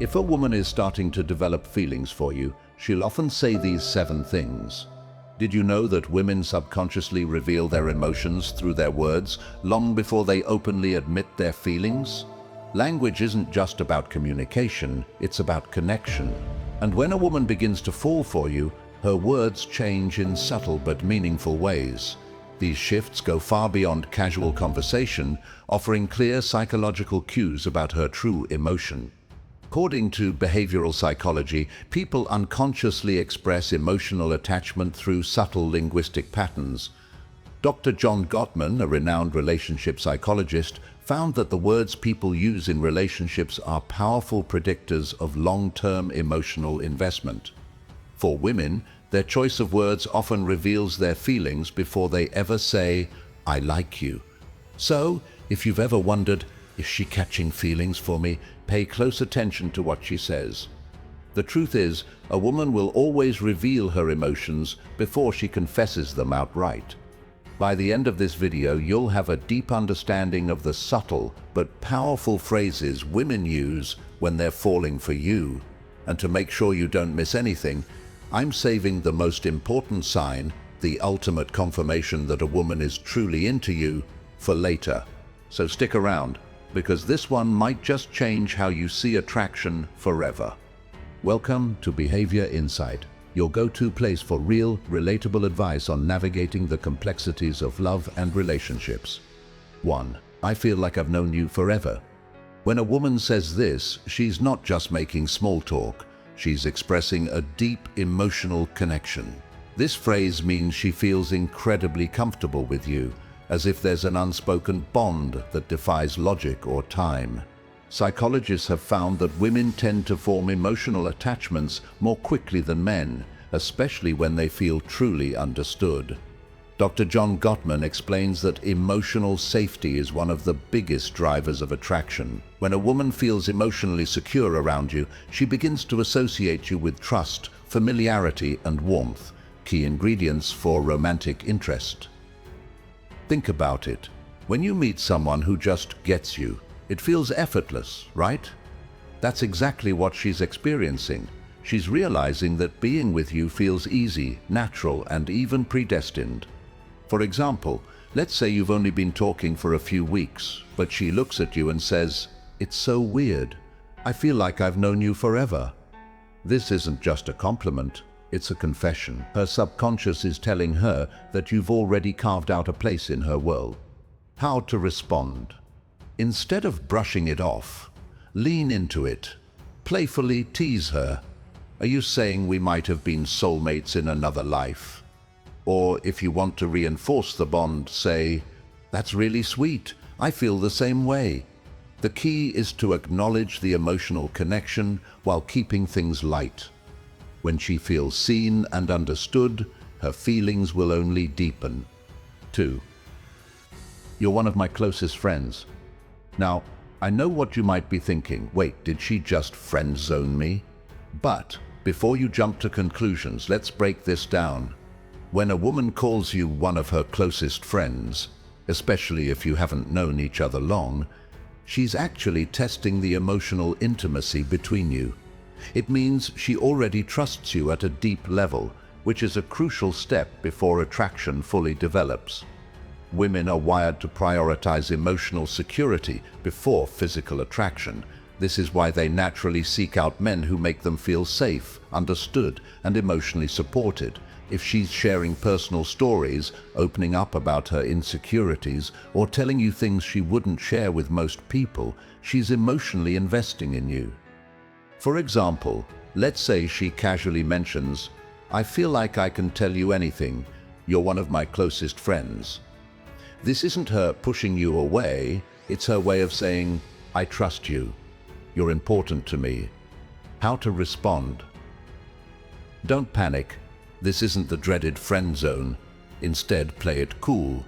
If a woman is starting to develop feelings for you, she'll often say these 7 things. Did you know that women subconsciously reveal their emotions through their words long before they openly admit their feelings? Language isn't just about communication, it's about connection. And when a woman begins to fall for you, her words change in subtle but meaningful ways. These shifts go far beyond casual conversation, offering clear psychological cues about her true emotion. According to behavioral psychology, people unconsciously express emotional attachment through subtle linguistic patterns. Dr. John Gottman, a renowned relationship psychologist, found that the words people use in relationships are powerful predictors of long-term emotional investment. For women, their choice of words often reveals their feelings before they ever say, "I like you." So, if you've ever wondered, is she catching feelings for me? Pay close attention to what she says. The truth is, a woman will always reveal her emotions before she confesses them outright. By the end of this video, you'll have a deep understanding of the subtle but powerful phrases women use when they're falling for you. And to make sure you don't miss anything, I'm saving the most important sign, the ultimate confirmation that a woman is truly into you, for later. So stick around, because this one might just change how you see attraction forever. Welcome to Behavior Insight, your go-to place for real, relatable advice on navigating the complexities of love and relationships. 1. I feel like I've known you forever. When a woman says this, she's not just making small talk, she's expressing a deep emotional connection. This phrase means she feels incredibly comfortable with you, as if there's an unspoken bond that defies logic or time. Psychologists have found that women tend to form emotional attachments more quickly than men, especially when they feel truly understood. Dr. John Gottman explains that emotional safety is one of the biggest drivers of attraction. When a woman feels emotionally secure around you, she begins to associate you with trust, familiarity, and warmth, key ingredients for romantic interest. Think about it. When you meet someone who just gets you, it feels effortless, right? That's exactly what she's experiencing. She's realizing that being with you feels easy, natural, and even predestined. For example, let's say you've only been talking for a few weeks, but she looks at you and says, "It's so weird. I feel like I've known you forever." This isn't just a compliment. It's a confession. Her subconscious is telling her that you've already carved out a place in her world. How to respond? Instead of brushing it off, lean into it. Playfully tease her. Are you saying we might have been soulmates in another life? Or if you want to reinforce the bond, say, "That's really sweet. I feel the same way." The key is to acknowledge the emotional connection while keeping things light. When she feels seen and understood, her feelings will only deepen. 2. You're one of my closest friends. Now, I know what you might be thinking. Wait, did she just friend zone me? But before you jump to conclusions, let's break this down. When a woman calls you one of her closest friends, especially if you haven't known each other long, she's actually testing the emotional intimacy between you. It means she already trusts you at a deep level, which is a crucial step before attraction fully develops. Women are wired to prioritize emotional security before physical attraction. This is why they naturally seek out men who make them feel safe, understood, and emotionally supported. If she's sharing personal stories, opening up about her insecurities, or telling you things she wouldn't share with most people, she's emotionally investing in you. For example, let's say she casually mentions, "I feel like I can tell you anything. You're one of my closest friends." This isn't her pushing you away, it's her way of saying, "I trust you. You're important to me." How to respond? Don't panic. This isn't the dreaded friend zone. Instead, play it cool.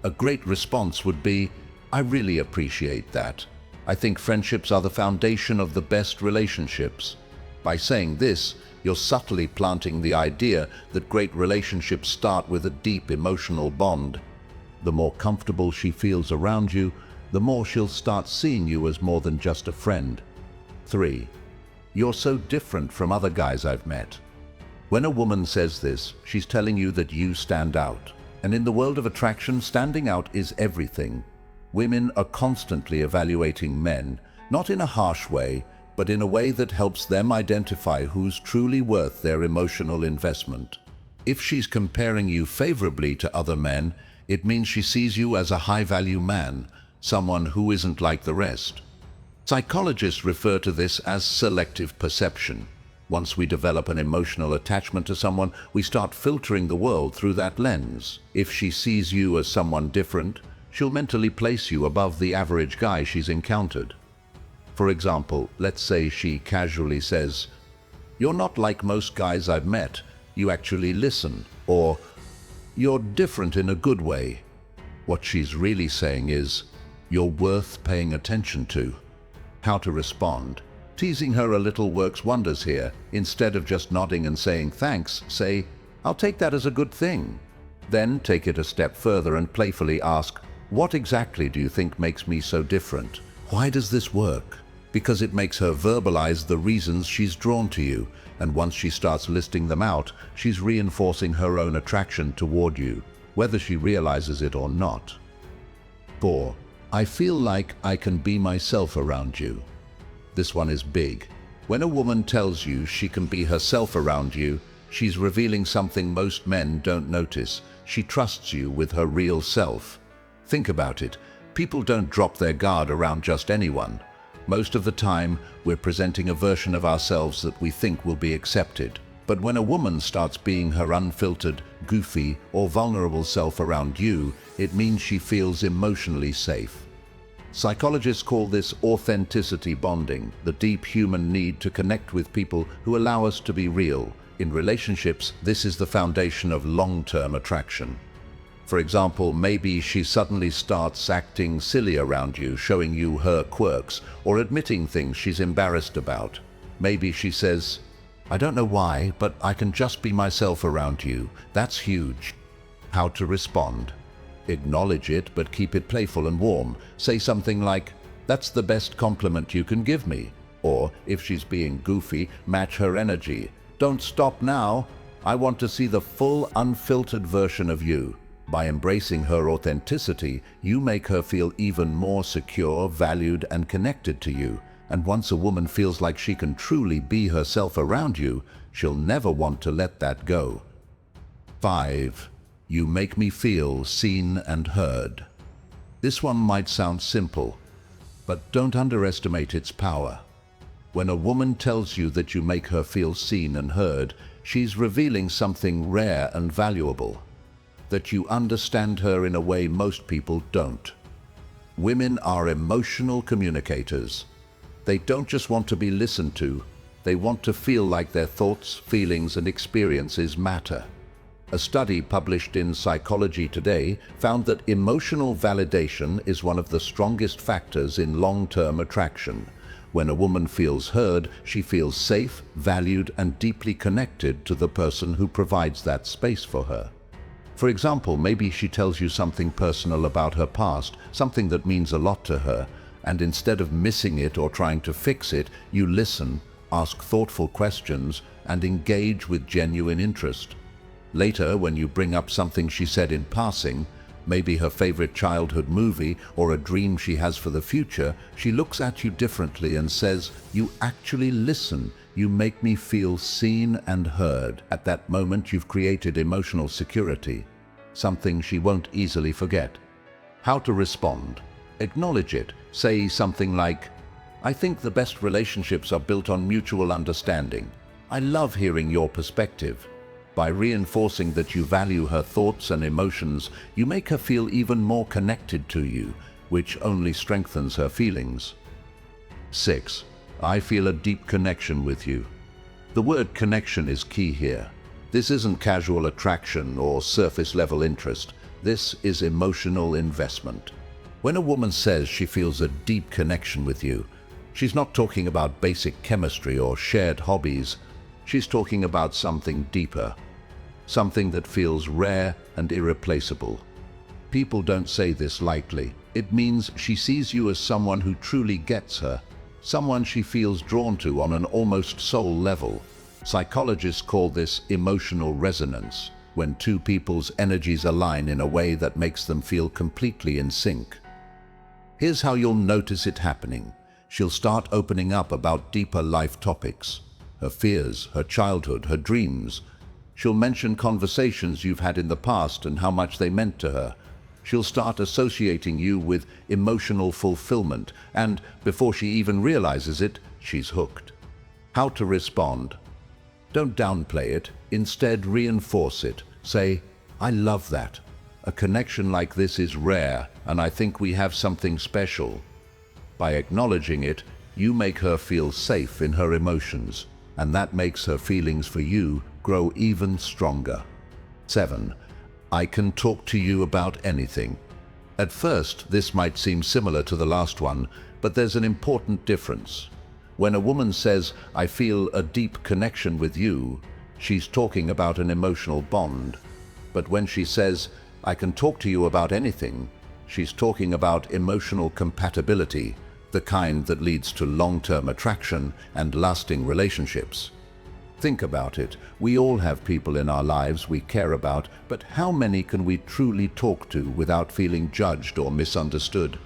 A great response would be, "I really appreciate that. I think friendships are the foundation of the best relationships." By saying this, you're subtly planting the idea that great relationships start with a deep emotional bond. The more comfortable she feels around you, the more she'll start seeing you as more than just a friend. 3. "You're so different from other guys I've met." When a woman says this, she's telling you that you stand out. And in the world of attraction, standing out is everything. Women are constantly evaluating men, not in a harsh way, but in a way that helps them identify who's truly worth their emotional investment. If she's comparing you favorably to other men, it means she sees you as a high-value man, someone who isn't like the rest. Psychologists refer to this as selective perception. Once we develop an emotional attachment to someone, we start filtering the world through that lens. If she sees you as someone different, she'll mentally place you above the average guy she's encountered. For example, let's say she casually says, "You're not like most guys I've met. You actually listen," or "You're different in a good way." What she's really saying is, "You're worth paying attention to." How to respond? Teasing her a little works wonders here. Instead of just nodding and saying thanks, say, "I'll take that as a good thing." Then take it a step further and playfully ask, "What exactly do you think makes me so different? Why does this work?" Because it makes her verbalize the reasons she's drawn to you, and once she starts listing them out, she's reinforcing her own attraction toward you, whether she realizes it or not. 4. I feel like I can be myself around you. This one is big. When a woman tells you she can be herself around you, she's revealing something most men don't notice. She trusts you with her real self. Think about it. People don't drop their guard around just anyone. Most of the time, we're presenting a version of ourselves that we think will be accepted. But when a woman starts being her unfiltered, goofy, or vulnerable self around you, it means she feels emotionally safe. Psychologists call this authenticity bonding, the deep human need to connect with people who allow us to be real. In relationships, this is the foundation of long-term attraction. For example, maybe she suddenly starts acting silly around you, showing you her quirks, or admitting things she's embarrassed about. Maybe she says, "I don't know why, but I can just be myself around you." That's huge. How to respond? Acknowledge it, but keep it playful and warm. Say something like, "That's the best compliment you can give me." Or, if she's being goofy, match her energy. "Don't stop now. I want to see the full, unfiltered version of you." By embracing her authenticity, you make her feel even more secure, valued, and connected to you. And once a woman feels like she can truly be herself around you, she'll never want to let that go. 5. You make me feel seen and heard. This one might sound simple, but don't underestimate its power. When a woman tells you that you make her feel seen and heard, she's revealing something rare and valuable, that you understand her in a way most people don't. Women are emotional communicators. They don't just want to be listened to, they want to feel like their thoughts, feelings, and experiences matter. A study published in Psychology Today found that emotional validation is one of the strongest factors in long-term attraction. When a woman feels heard, she feels safe, valued, and deeply connected to the person who provides that space for her. For example, maybe she tells you something personal about her past, something that means a lot to her, and instead of missing it or trying to fix it, you listen, ask thoughtful questions, and engage with genuine interest. Later, when you bring up something she said in passing, maybe her favorite childhood movie or a dream she has for the future, she looks at you differently and says, "You actually listen. You make me feel seen and heard." At that moment, you've created emotional security, something she won't easily forget. How to respond? Acknowledge it. Say something like, "I think the best relationships are built on mutual understanding. I love hearing your perspective." By reinforcing that you value her thoughts and emotions, you make her feel even more connected to you, which only strengthens her feelings. 6. I feel a deep connection with you. The word connection is key here. This isn't casual attraction or surface-level interest. This is emotional investment. When a woman says she feels a deep connection with you, she's not talking about basic chemistry or shared hobbies. She's talking about something deeper, something that feels rare and irreplaceable. People don't say this lightly. It means she sees you as someone who truly gets her, someone she feels drawn to on an almost soul level. Psychologists call this emotional resonance, when two people's energies align in a way that makes them feel completely in sync. Here's how you'll notice it happening. She'll start opening up about deeper life topics, her fears, her childhood, her dreams. She'll mention conversations you've had in the past and how much they meant to her. She'll start associating you with emotional fulfillment, and before she even realizes it, she's hooked. How to respond? Don't downplay it, instead reinforce it. Say, "I love that. A connection like this is rare, and I think we have something special." By acknowledging it, you make her feel safe in her emotions, and that makes her feelings for you grow even stronger. 7. I can talk to you about anything. At first, this might seem similar to the last one, but there's an important difference. When a woman says, "I feel a deep connection with you," she's talking about an emotional bond. But when she says, "I can talk to you about anything," she's talking about emotional compatibility, the kind that leads to long-term attraction and lasting relationships. Think about it. We all have people in our lives we care about, but how many can we truly talk to without feeling judged or misunderstood?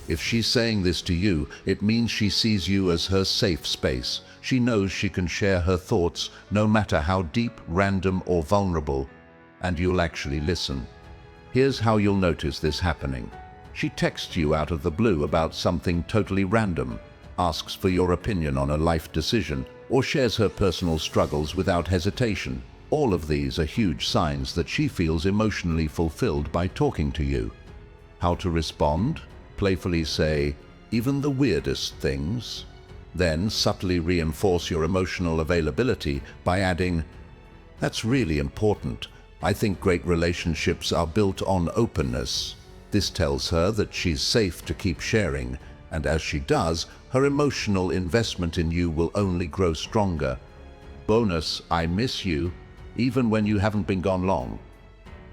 If she's saying this to you, it means she sees you as her safe space. She knows she can share her thoughts, no matter how deep, random, or vulnerable, and you'll actually listen. Here's how you'll notice this happening. She texts you out of the blue about something totally random, asks for your opinion on a life decision, or shares her personal struggles without hesitation. All of these are huge signs that she feels emotionally fulfilled by talking to you. How to respond? Playfully say, "Even the weirdest things." Then subtly reinforce your emotional availability by adding, "That's really important. I think great relationships are built on openness." This tells her that she's safe to keep sharing, and as she does, her emotional investment in you will only grow stronger. Bonus, I miss you, even when you haven't been gone long.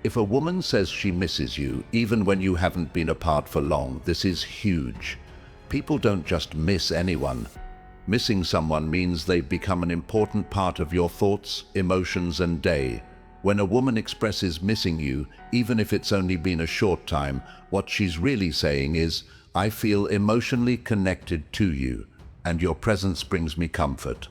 If a woman says she misses you, even when you haven't been apart for long, this is huge. People don't just miss anyone. Missing someone means they've become an important part of your thoughts, emotions, and day. When a woman expresses missing you, even if it's only been a short time, what she's really saying is, "I feel emotionally connected to you, and your presence brings me comfort."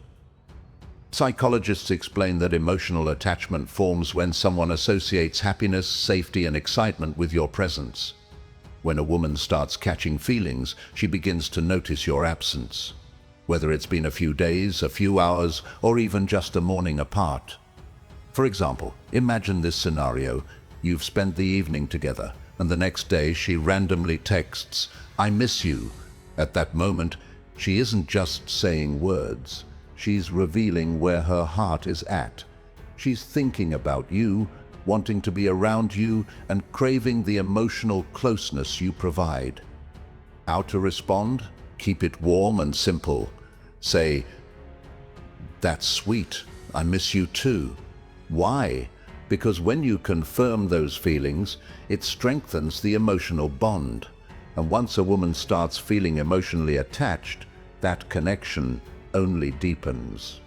Psychologists explain that emotional attachment forms when someone associates happiness, safety, and excitement with your presence. When a woman starts catching feelings, she begins to notice your absence, whether it's been a few days, a few hours, or even just a morning apart. For example, imagine this scenario. You've spent the evening together, and the next day she randomly texts, "I miss you." At that moment, she isn't just saying words. She's revealing where her heart is at. She's thinking about you, wanting to be around you, and craving the emotional closeness you provide. How to respond? Keep it warm and simple. Say, "That's sweet. I miss you too." Why? Because when you confirm those feelings, it strengthens the emotional bond. And once a woman starts feeling emotionally attached, that connection only deepens.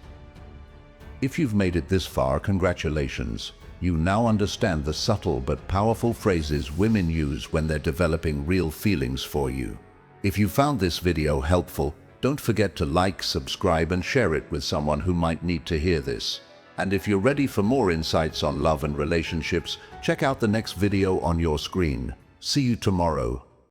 If you've made it this far, congratulations. You now understand the subtle but powerful phrases women use when they're developing real feelings for you. If you found this video helpful, don't forget to like, subscribe, and share it with someone who might need to hear this. And if you're ready for more insights on love and relationships, check out the next video on your screen. See you tomorrow.